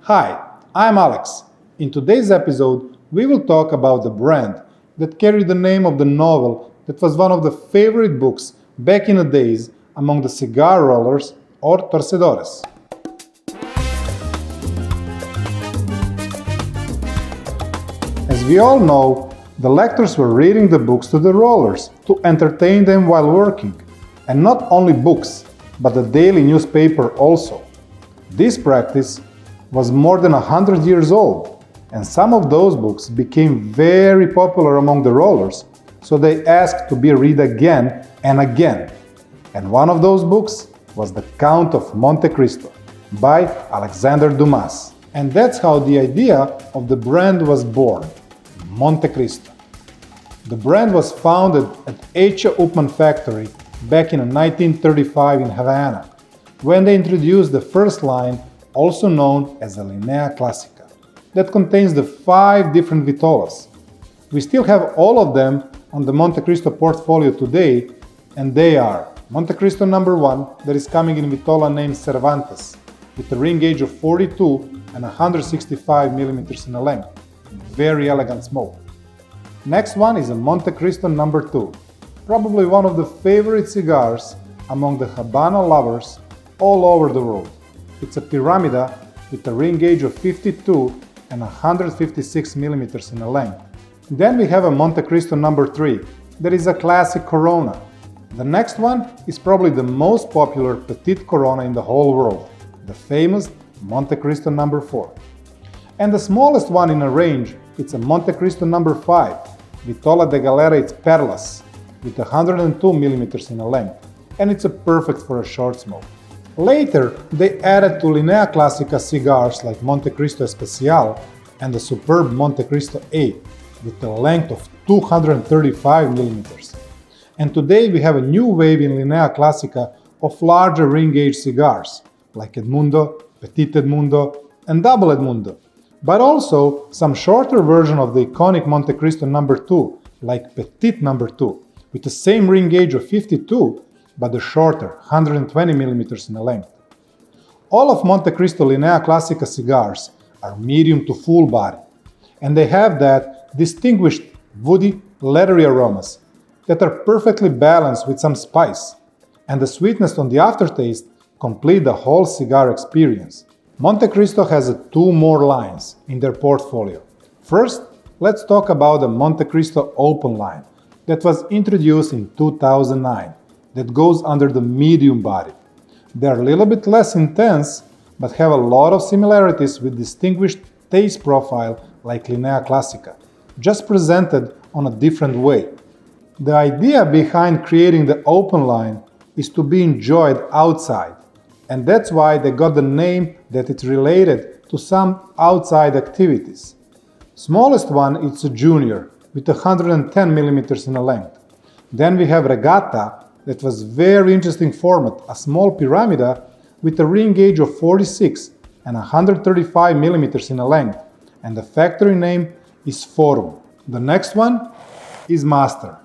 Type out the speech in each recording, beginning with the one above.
Hi, I'm Alex. In today's episode, we will talk about the brand that carried the name of the novel that was one of the favorite books back in the days among the cigar rollers or torcedores. As we all know, the lectors were reading the books to the rollers to entertain them while working, and not only books, but the daily newspaper also. This practice was more than 100 years old, and some of those books became very popular among the rollers, so they asked to be read again and again. And one of those books was The Count of Montecristo by Alexander Dumas. And that's how the idea of the brand was born, Montecristo. The brand was founded at H. Upmann factory back in 1935 in Havana, when they introduced the first line, also known as a Linea Classica, that contains the 5 different vitolas. We still have all of them on the Montecristo portfolio today, and they are Montecristo number 1, that is coming in vitola named Cervantes, with a ring gauge of 42 and 165 millimeters in length. Very elegant smoke. Next one is a Montecristo number 2, probably one of the favorite cigars among the Habano lovers all over the world. It's a Pyramida with a ring gauge of 52 and 156 millimeters in length. Then we have a Montecristo number 3, that is a classic Corona. The next one is probably the most popular Petite Corona in the whole world, the famous Montecristo number 4. And the smallest one in a range, it's a Montecristo number 5, Vitola de Galera it's Perlas, with 102 millimeters in length, and it's a perfect for a short smoke. Later, they added to Linea Classica cigars like Montecristo Especial and the superb Montecristo 8, with a length of 235 millimeters. And today we have a new wave in Linea Classica of larger ring gauge cigars, like Edmundo, Petit Edmundo, and Double Edmundo, but also some shorter version of the iconic Montecristo number 2, like Petit number 2, with the same ring gauge of 52, but the shorter, 120 millimeters in length. All of Montecristo Linea Classica cigars are medium to full body, and they have that distinguished woody, leathery aromas that are perfectly balanced with some spice, and the sweetness on the aftertaste complete the whole cigar experience. Montecristo has 2 more lines in their portfolio. First, let's talk about the Montecristo Open line that was introduced in 2009, that goes under the medium body. They are a little bit less intense, but have a lot of similarities with distinguished taste profile like Linea Classica, just presented on a different way. The idea behind creating the open line is to be enjoyed outside, and that's why they got the name that it's related to some outside activities. Smallest one is a Junior with 110 millimeters in length. Then we have Regatta, that was very interesting format, a small Pyramida with a ring gauge of 46 and 135 millimeters in length, and the factory name is Forum. The next one is Master,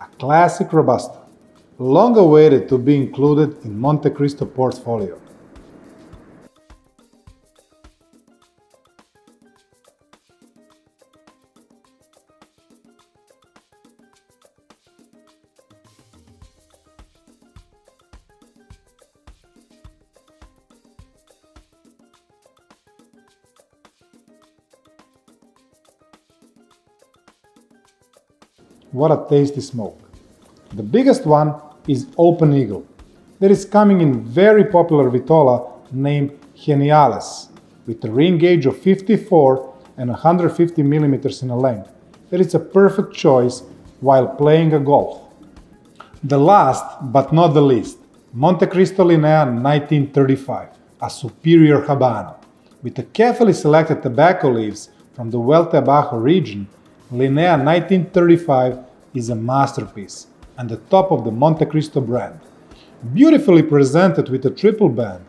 a classic Robusto, long awaited to be included in Montecristo portfolio. What a tasty smoke. The biggest one is Open Eagle, that is coming in very popular vitola named Geniales, with a ring gauge of 54 and 150 millimeters in length. That is a perfect choice while playing a golf. The last, but not the least, Montecristo Linea 1935, a superior Habano. With the carefully selected tobacco leaves from the Huelva Bajo region, Linea 1935 is a masterpiece and the top of the Montecristo brand. Beautifully presented with a triple band,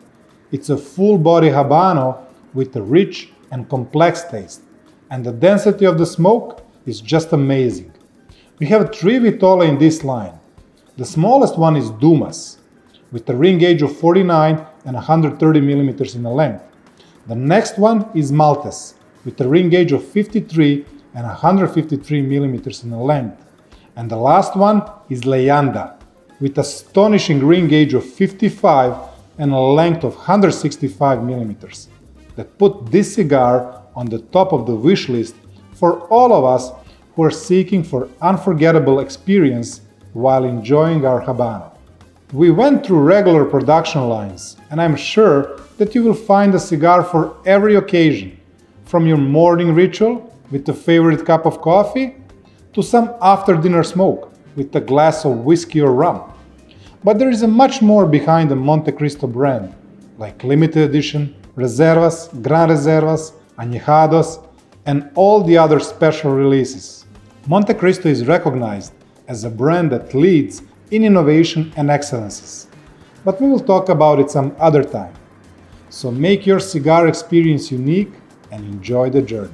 it's a full-body Habano with a rich and complex taste, and the density of the smoke is just amazing. We have 3 vitola in this line. The smallest one is Dumas, with a ring gauge of 49 and 130 millimeters in length. The next one is Maltes, with a ring gauge of 53 and 153 mm in length. And the last one is Leyenda, with astonishing ring gauge of 55 and a length of 165 mm, that put this cigar on the top of the wish list for all of us who are seeking for unforgettable experience while enjoying our Habano. We went through regular production lines, and I'm sure that you will find a cigar for every occasion, from your morning ritual with a favorite cup of coffee to some after-dinner smoke with a glass of whiskey or rum. But there is a much more behind the Montecristo brand, like limited edition, reservas, gran reservas, añejados, and all the other special releases. Montecristo is recognized as a brand that leads in innovation and excellences, but we will talk about it some other time. So make your cigar experience unique and enjoy the journey.